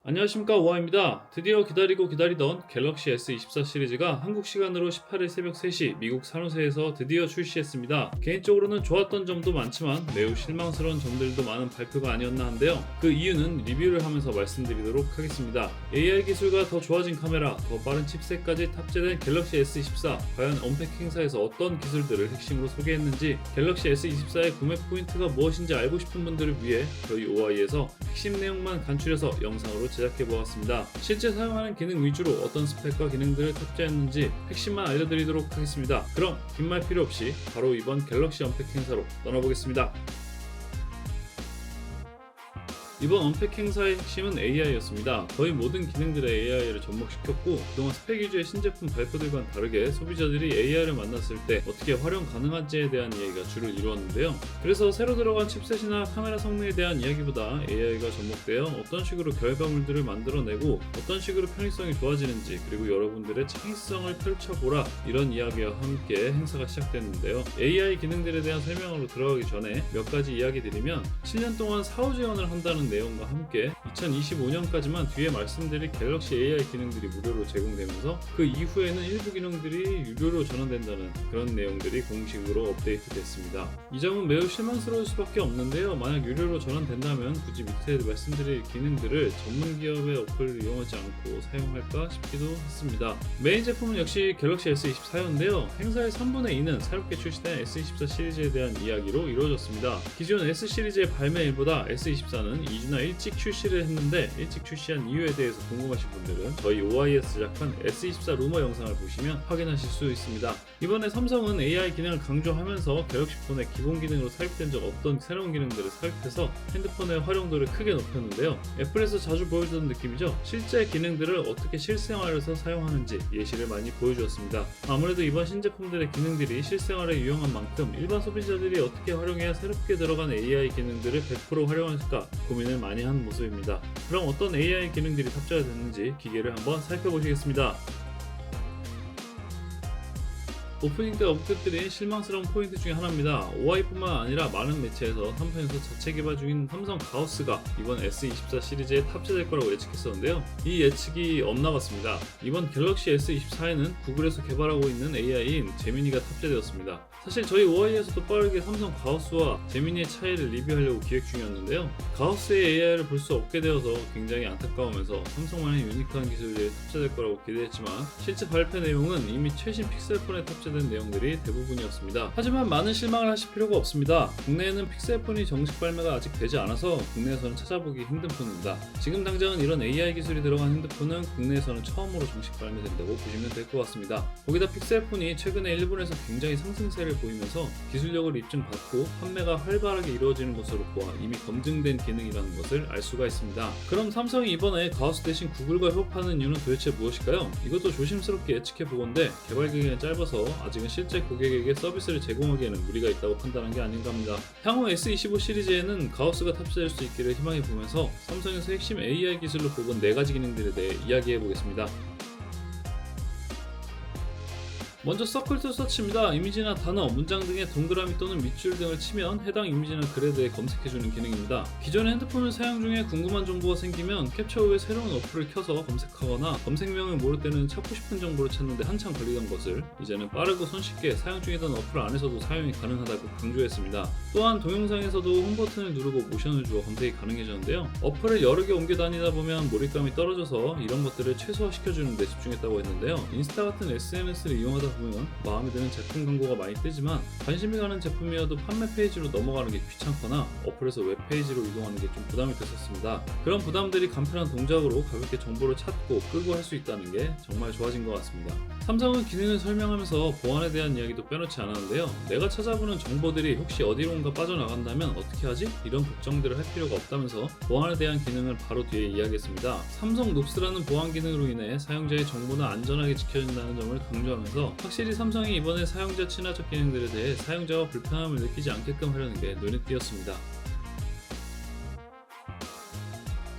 안녕하십니까, 오하입니다. 드디어 기다리고 기다리던 갤럭시 S24 시리즈가 한국 시간으로 18일 새벽 3시 미국 산호세에서 드디어 출시했습니다. 개인적으로는 좋았던 점도 많지만 매우 실망스러운 점들도 많은 발표가 아니었나 한데요. 그 이유는 리뷰를 하면서 말씀드리도록 하겠습니다. AI 기술과 더 좋아진 카메라, 더 빠른 칩셋까지 탑재된 갤럭시 S24, 과연 언팩 행사에서 어떤 기술들을 핵심으로 소개했는지, 갤럭시 S24의 구매 포인트가 무엇인지 알고 싶은 분들을 위해 저희 오하이에서 핵심 내용만 간추려서 영상으로 제작해보았습니다. 실제 사용하는 기능 위주로 어떤 스펙과 기능들을 탑재했는지 핵심만 알려드리도록 하겠습니다. 그럼 긴 말 필요 없이 바로 이번 갤럭시 언팩 행사로 떠나보겠습니다. 이번 언팩 행사의 핵심은 AI였습니다. 거의 모든 기능들의 AI를 접목시켰고, 그동안 스펙 위주의 신제품 발표들과는 다르게 소비자들이 AI를 만났을 때 어떻게 활용 가능한지에 대한 이야기가 주를 이루었는데요. 그래서 새로 들어간 칩셋이나 카메라 성능에 대한 이야기보다 AI가 접목되어 어떤 식으로 결과물들을 만들어내고 어떤 식으로 편의성이 좋아지는지, 그리고 여러분들의 창의성을 펼쳐보라, 이런 이야기와 함께 행사가 시작됐는데요. AI 기능들에 대한 설명으로 들어가기 전에 몇 가지 이야기 드리면, 7년 동안 사후 지원을 한다는 내용과 함께 2025년까지만 뒤에 말씀드릴 갤럭시 AI 기능들이 무료로 제공되면서 그 이후에는 일부 기능들이 유료로 전환된다는 그런 내용들이 공식으로 업데이트됐습니다. 이 점은 매우 실망스러울 수밖에 없는데요. 만약 유료로 전환된다면 굳이 밑에 말씀드릴 기능들을 전문 기업의 어플을 이용하지 않고 사용할까 싶기도 했습니다. 메인 제품은 역시 갤럭시 S24였는데요. 행사의 3분의 2는 새롭게 출시된 S24 시리즈에 대한 이야기로 이루어졌습니다. 기존 S 시리즈의 발매일보다 S24는 2주나 일찍 출시를 했는데, 일찍 출시한 이유에 대해서 궁금하신 분들은 저희 오하이에서 제작한 S24 루머 영상을 보시면 확인하실 수 있습니다. 이번에 삼성은 AI 기능을 강조하면서 갤럭시 폰의 기본 기능으로 삽입된 적 없던 새로운 기능들을 삽입해서 핸드폰의 활용도를 크게 높였는데요. 애플에서 자주 보여주던 느낌이죠. 실제 기능들을 어떻게 실생활에서 사용하는지 예시를 많이 보여주었습니다. 아무래도 이번 신제품들의 기능들이 실생활에 유용한 만큼 일반 소비자들이 어떻게 활용해야 새롭게 들어간 AI 기능들을 100% 활용할까 고민을 많이 한 모습입니다. 그럼 어떤 AI 기능들이 탑재가 됐는지 기계를 한번 살펴보시겠습니다. 오프닝 때 언급드린 실망스러운 포인트 중에 하나입니다. 오하이뿐만 아니라 많은 매체에서 삼성에서 자체 개발 중인 삼성 가우스가 이번 S24 시리즈에 탑재될 거라고 예측했었는데요. 이 예측이 엇나갔습니다. 이번 갤럭시 S24에는 구글에서 개발하고 있는 AI인 제미니가 탑재되었습니다. 사실 저희 오하이에서도 빠르게 삼성 가우스와 제미니의 차이를 리뷰하려고 기획 중이었는데요. 가우스의 AI를 볼 수 없게 되어서 굉장히 안타까우면서 삼성만의 유니크한 기술이 탑재될 거라고 기대했지만, 실제 발표 내용은 이미 최신 픽셀폰에 탑재된 내용들이 대부분이었습니다. 하지만 많은 실망을 하실 필요가 없습니다. 국내에는 픽셀폰이 정식 발매가 아직 되지 않아서 국내에서는 찾아보기 힘든 폰입니다. 지금 당장은 이런 AI 기술이 들어간 핸드폰은 국내에서는 처음으로 정식 발매된다고 보시면 될 것 같습니다. 거기다 픽셀폰이 최근에 일본에서 굉장히 상승세를 보이면서 기술력을 입증받고 판매가 활발하게 이루어지는 것으로 보아 이미 검증된 기능이라는 것을 알 수가 있습니다. 그럼 삼성이 이번에 가우스 대신 구글과 협업하는 이유는 도대체 무엇일까요? 이것도 조심스럽게 예측해보건데, 개발 기간이 짧아서 아직은 실제 고객에게 서비스를 제공하기에는 무리가 있다고 판단한 게 아닌가 합니다. 향후 S25 시리즈에는 가우스가 탑재될 수 있기를 희망해보면서 삼성에서 핵심 AI 기술로 뽑은 4가지 기능들에 대해 이야기해보겠습니다. 먼저 서클 투 서치입니다. 이미지나 단어, 문장 등의 동그라미 또는 밑줄 등을 치면 해당 이미지나 글에 대해 검색해주는 기능입니다. 기존의 핸드폰을 사용 중에 궁금한 정보가 생기면 캡처 후에 새로운 어플을 켜서 검색하거나 검색명을 모를 때는 찾고 싶은 정보를 찾는데 한참 걸리던 것을 이제는 빠르고 손쉽게 사용 중이던 어플 안에서도 사용이 가능하다고 강조했습니다. 또한 동영상에서도 홈 버튼을 누르고 모션을 주어 검색이 가능해졌는데요. 어플을 여러 개 옮겨 다니다 보면 몰입감이 떨어져서 이런 것들을 최소화시켜주는 데 집중했다고 했는데요. 인스타 같은 SNS를 이용하다 보면 마음에 드는 제품 광고가 많이 뜨지만, 관심이 가는 제품이어도 판매 페이지로 넘어가는 게 귀찮거나 어플에서 웹페이지로 이동하는 게 좀 부담이 됐었습니다. 그런 부담들이 간편한 동작으로 가볍게 정보를 찾고 끄고 할 수 있다는 게 정말 좋아진 것 같습니다. 삼성은 기능을 설명하면서 보안에 대한 이야기도 빼놓지 않았는데요. 내가 찾아보는 정보들이 혹시 어디론가 빠져나간다면 어떻게 하지? 이런 걱정들을 할 필요가 없다면서 보안에 대한 기능을 바로 뒤에 이야기했습니다. 삼성 놉스라는 보안 기능으로 인해 사용자의 정보는 안전하게 지켜진다는 점을 강조하면서, 확실히 삼성이 이번에 사용자 친화적 기능들에 대해 사용자가 불편함을 느끼지 않게끔 하려는 게 눈에 띄었습니다.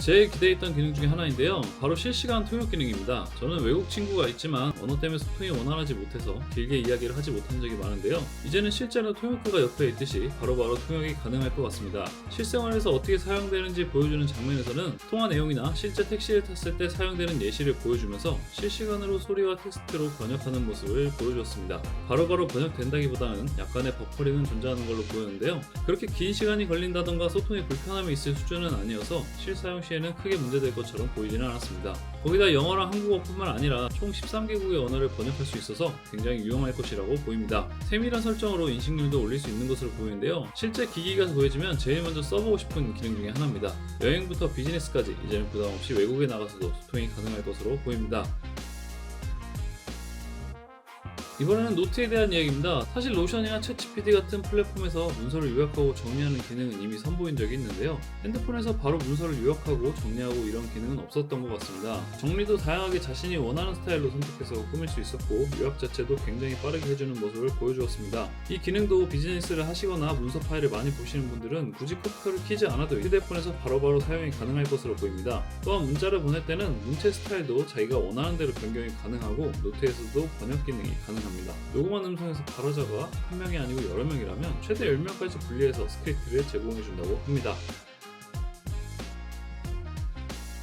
제일 기대했던 기능 중에 하나인데요. 바로 실시간 통역 기능입니다. 저는 외국 친구가 있지만 언어 때문에 소통이 원활하지 못해서 길게 이야기를 하지 못한 적이 많은데요. 이제는 실제로 통역가가 옆에 있듯이 바로바로 통역이 가능할 것 같습니다. 실생활에서 어떻게 사용되는지 보여주는 장면에서는 통화 내용이나 실제 택시를 탔을 때 사용되는 예시를 보여주면서 실시간으로 소리와 텍스트로 번역하는 모습을 보여주었습니다. 바로바로 번역된다기보다는 약간의 버퍼링은 존재하는 걸로 보였는데요. 그렇게 긴 시간이 걸린다던가 소통에 불편함이 있을 수준은 아니어서 실사용 시에는 크게 문제될 것처럼 보이지는 않았습니다. 거기다 영어랑 한국어뿐만 아니라 총 13개국의 언어를 번역할 수 있어서 굉장히 유용할 것이라고 보입니다. 세밀한 설정으로 인식률도 올릴 수 있는 것으로 보이는데요. 실제 기기가 보여지면 제일 먼저 써보고 싶은 기능 중에 하나입니다. 여행부터 비즈니스까지 이제는 부담없이 외국에 나가서도 소통이 가능할 것으로 보입니다. 이번에는 노트에 대한 이야기입니다. 사실 노션이나 챗GPT 같은 플랫폼에서 문서를 요약하고 정리하는 기능은 이미 선보인 적이 있는데요. 핸드폰에서 바로 문서를 요약하고 정리하고 이런 기능은 없었던 것 같습니다. 정리도 다양하게 자신이 원하는 스타일로 선택해서 꾸밀 수 있었고 요약 자체도 굉장히 빠르게 해주는 모습을 보여주었습니다. 이 기능도 비즈니스를 하시거나 문서 파일을 많이 보시는 분들은 굳이 컴퓨터를 켜지 않아도 휴대폰에서 바로바로 사용이 가능할 것으로 보입니다. 또한 문자를 보낼 때는 문체 스타일도 자기가 원하는 대로 변경이 가능하고 노트에서도 번역 기능이 가능합니다. 녹음한 음성에서 발화자가 한 명이 아니고 여러 명이라면 최대 10명까지 분리해서 스크립트를 제공해준다고 합니다.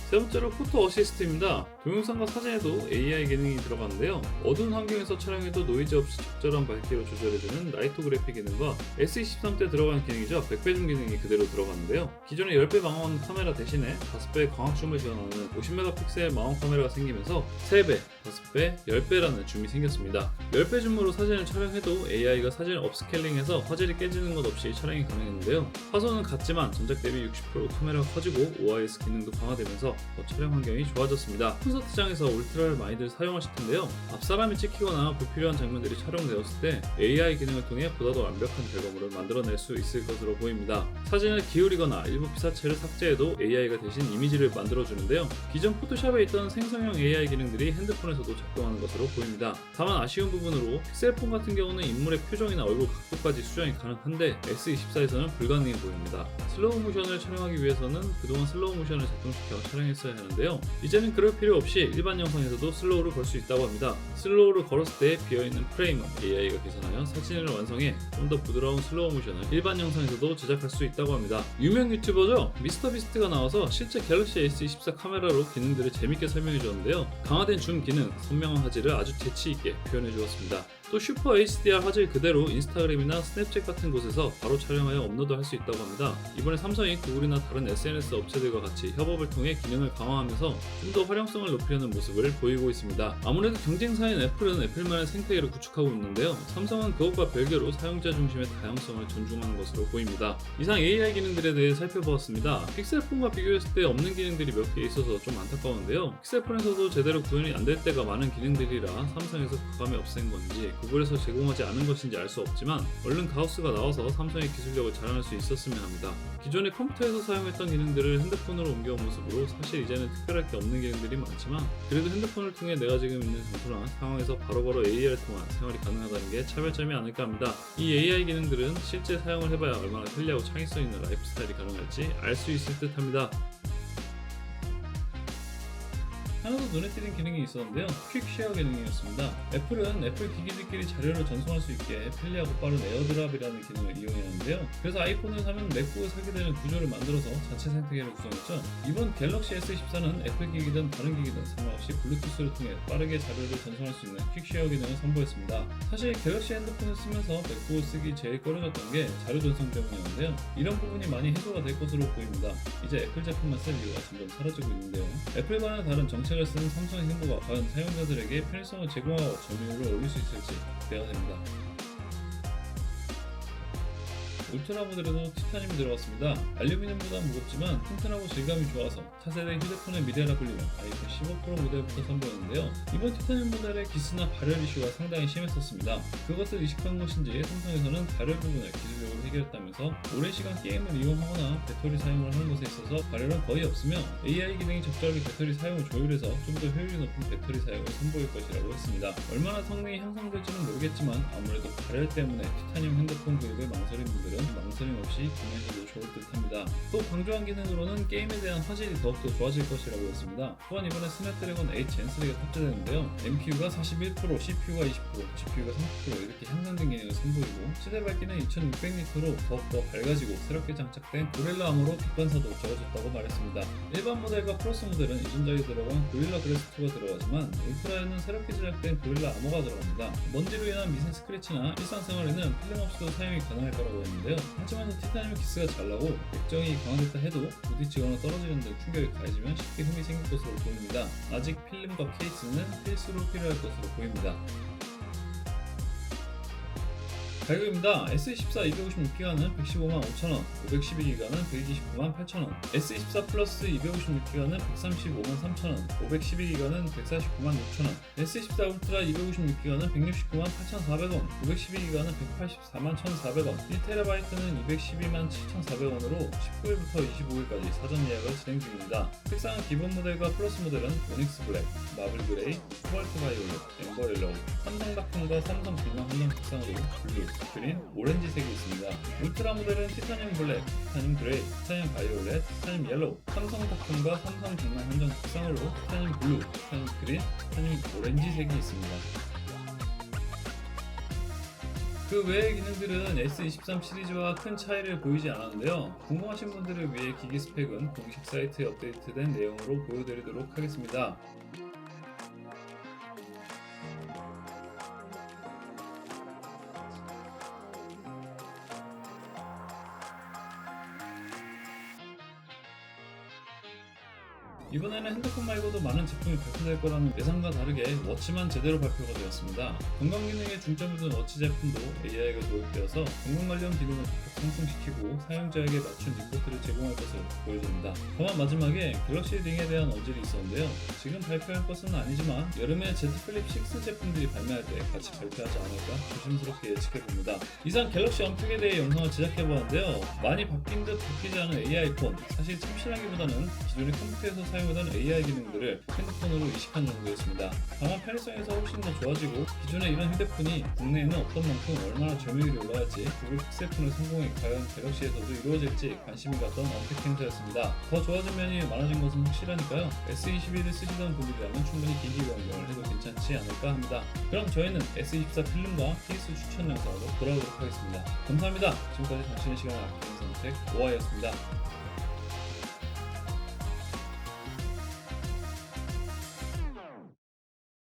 세 번째로 포토 어시스트입니다. 동영상과 사진에도 AI 기능이 들어가는데요. 어두운 환경에서 촬영해도 노이즈 없이 적절한 밝기로 조절해주는 라이토그래피 기능과 S23 때 들어간 기능이죠. 백배줌 기능이 그대로 들어가는데요. 기존의 10배 망원 카메라 대신에 5배 광학줌을 지원하는 50메가픽셀 망원 카메라가 생기면서 3배, 5배, 10배라는 줌이 생겼습니다. 10배 줌으로 사진을 촬영해도 AI가 사진을 업스케일링해서 화질이 깨지는 것 없이 촬영이 가능했는데요. 화소는 같지만 전작 대비 60% 카메라가 커지고 OIS 기능도 강화되면서 촬영 환경이 좋아졌습니다. 콘서트장에서 울트라를 많이들 사용하실 텐데요. 앞사람이 찍히거나 불필요한 장면들이 촬영되었을 때 AI 기능을 통해 보다 더 완벽한 결과물을 만들어낼 수 있을 것으로 보입니다. 사진을 기울이거나 일부 피사체를 삭제해도 AI가 대신 이미지를 만들어주는데요. 기존 포토샵에 있던 생성형 AI 기능들이 핸드폰에서도 작동하는 것으로 보입니다. 다만 아쉬운 부분으로 픽셀폰 같은 경우는 인물의 표정이나 얼굴 각도까지 수정이 가능한데 S24에서는 불가능해 보입니다. 슬로우 모션을 촬영하기 위해서는 그동안 슬로우 모션을 작동시켜 촬영했어야 하는데요. 이제는 그럴 필요 없이 일반 영상에서도 슬로우를 걸 수 있다고 합니다. 슬로우를 걸었을 때 비어있는 프레임은 AI가 계산하여 사진을 완성해 좀 더 부드러운 슬로우 모션을 일반 영상에서도 제작할 수 있다고 합니다. 유명 유튜버죠. 미스터비스트가 나와서 실제 갤럭시 S24 카메라로 기능들을 재밌게 설명해 주었는데요. 강화된 줌 기능, 선명한 화질을 아주 재치있게 표현해 주었습니다. 또 슈퍼 HDR 화질 그대로 인스타그램이나 스냅챗 같은 곳에서 바로 촬영하여 업로드할 수 있다고 합니다. 이번에 삼성이 구글이나 다른 SNS 업체들과 같이 협업을 통해 기능을 강화하면서 좀 더 활용성을 높이려는 모습을 보이고 있습니다. 아무래도 경쟁사인 애플은 애플만의 생태계를 구축하고 있는데요. 삼성은 그것과 별개로 사용자 중심의 다양성을 존중하는 것으로 보입니다. 이상 AI 기능들에 대해 살펴보았습니다. 픽셀폰과 비교했을 때 없는 기능들이 몇 개 있어서 좀 안타까운데요. 픽셀폰에서도 제대로 구현이 안 될 때가 많은 기능들이라 삼성에서 과감히 없앤 건지 구글에서 제공하지 않은 것인지 알 수 없지만 얼른 가우스가 나와서 삼성의 기술력을 자랑할 수 있었으면 합니다. 기존의 컴퓨터에서 사용했던 기능들을 핸드폰으로 옮겨온 모습으로 사실 이제는 특별할 게 없는 기능들이 많지만 그래도 핸드폰을 통해 내가 지금 있는 장소나 상황에서 바로바로 AI를 통한 생활이 가능하다는 게 차별점이 아닐까 합니다. 이 AI 기능들은 실제 사용을 해봐야 얼마나 편리하고 창의성 있는 라이프 스타일이 가능할지 알 수 있을 듯 합니다. 하나 더 눈에 띄는 기능이 있었는데요. 퀵 쉐어 기능이었습니다. 애플은 애플 기기들끼리 자료를 전송할 수 있게 편리하고 빠른 에어드랍이라는 기능을 이용했는데요. 그래서 아이폰을 사면 맥북을 사게 되는 구조를 만들어서 자체 생태계를 구성했죠. 이번 갤럭시 S24는 애플 기기든 다른 기기든 상관없이 블루투스를 통해 빠르게 자료를 전송할 수 있는 퀵 쉐어 기능을 선보였습니다. 사실 갤럭시 핸드폰을 쓰면서 맥북을 쓰기 제일 꺼려졌던 게 자료 전송 때문이었는데요. 이런 부분이 많이 해소가 될 것으로 보입니다. 이제 애플 제품만 쓸 이유가 점점 사라지고 있는데요. 애플과는 다른 정책을 쓰는 삼성의 행보가 과연 사용자들에게 편의성을 제공하고 점유율을 올릴 수 있을지 기대가 됩니다. 울트라 모델에도 티타늄이 들어갔습니다. 알루미늄보다 무겁지만 튼튼하고 질감이 좋아서 차세대 휴대폰의 미래라 불리는 아이폰 15 프로 모델부터 선보였는데요. 이번 티타늄 모델의 기스나 발열 이슈가 상당히 심했었습니다. 그것을 의식한 것인지 삼성에서는 발열 부분을 기술력으로 해결했다면서 오랜 시간 게임을 이용하거나 배터리 사용을 하는 것에 있어서 발열은 거의 없으며 AI 기능이 적절하게 배터리 사용을 조율해서 좀 더 효율이 높은 배터리 사용을 선보일 것이라고 했습니다. 얼마나 성능이 향상될지는 모르겠지만 아무래도 발열 때문에 티타늄 핸드폰 구입을 망설인 분들은 분들은 망설임 없이 구매하셔도 좋을 듯 합니다. 또 강조한 기능으로는 게임에 대한 화질이 더욱더 좋아질 것이라고 했습니다. 또한 이번에 스냅드래곤 8 젠3가 탑재되는데요. NPU가 41%, CPU가 20%, GPU가 30% 이렇게 향상된 기능을 선보이고 시대 밝기는 2600니트로 더욱더 밝아지고 새롭게 장착된 고릴라 아머로 빛반사도 적어졌다고 말했습니다. 일반 모델과 플러스 모델은 이전작에 들어간 고릴라 그래스2가 들어가지만 울트라에는 새롭게 제작된 고릴라 아머가 들어갑니다. 먼지로 인한 미세 스크래치나 일상생활에는 필름 없이도 사용이 가능할 거라고 했는데요. 하지만 이 티타늄 기스가 잘 나고 액정이 강화됐다 해도 부딪히거나 떨어지는 등 충격이 가해지면 쉽게 흠이 생길 것으로 보입니다. 아직 필름과 케이스는 필수로 필요할 것으로 보입니다. 가격입니다. S24 256기가는 1155000원, 512기가는 1298000원, S24 플러스 256기가는 1353000원, 512기가는 1496000원, S24 울트라 256기가는 1698,400원, 512기가는 1841,400원, 1TB는 2127,400원으로 19일부터 25일까지 사전 예약을 진행 중입니다. 색상은 기본 모델과 플러스 모델은 오닉스 블랙, 마블 그레이, 코발트 바이올렛, 엠버 옐로우, 삼성 다크과 삼성 불망 한정 색상으로 블루, 그린, 오렌지색이 있습니다. 울트라 모델은 티타늄 블랙, 티타늄 그레이, 티타늄 바이올렛, 티타늄 옐로우, 삼성 다크과 삼성 불망 한정 색상으로 티타늄 블루, 티타늄 그린, 티타늄 오렌지색이 있습니다. 그 외의 기능들은 S23 시리즈와 큰 차이를 보이지 않았는데요. 궁금하신 분들을 위해 기기 스펙은 공식 사이트에 업데이트된 내용으로 보여드리도록 하겠습니다. 이번에는 핸드폰 말고도 많은 제품이 발표될 거라는 예상과 다르게 워치만 제대로 발표가 되었습니다. 건강 기능에 중점을 둔 워치 제품도 AI가 도입되어서 건강 관련 기능을 각각 상승시키고 사용자에게 맞춘 리포트를 제공할 것으로 보여집니다. 다만 마지막에 갤럭시 링에 대한 언질이 있었는데요. 지금 발표할 것은 아니지만 여름에 Z 플립 6 제품들이 발매할 때 같이 발표하지 않을까 조심스럽게 예측해봅니다. 이상 갤럭시 언픽에 대해 영상을 제작해보았는데요. 많이 바뀐 듯 바뀌지 않은 AI 폰, 사실 참신하기보다는 기존의 컴퓨터에서 사용하던 AI 기능들을 핸드폰으로 이식한 정도였습니다. 다만 편의성에서 훨씬 더 좋아지고 기존의 이런 휴대폰이 국내에는 없던 만큼 얼마나 점유율이 올라갈지 구글 픽셀폰의 성공이 과연 갤럭시에서도 이루어질지 관심이 갔던 언픽 행사였습니다. 더 좋아진 면이 많아진 것은 확실하니까요. S21을 쓰시던 분들이라면 충분히 기기 변경을 해도 괜찮지 않을까 합니다. 그럼 저희는 S24 필름과 케이스 추천 영상으로 돌아오도록 하겠습니다. 감사합니다. 지금까지 당신의 시간을 아끼는 선택 오아이였습니다.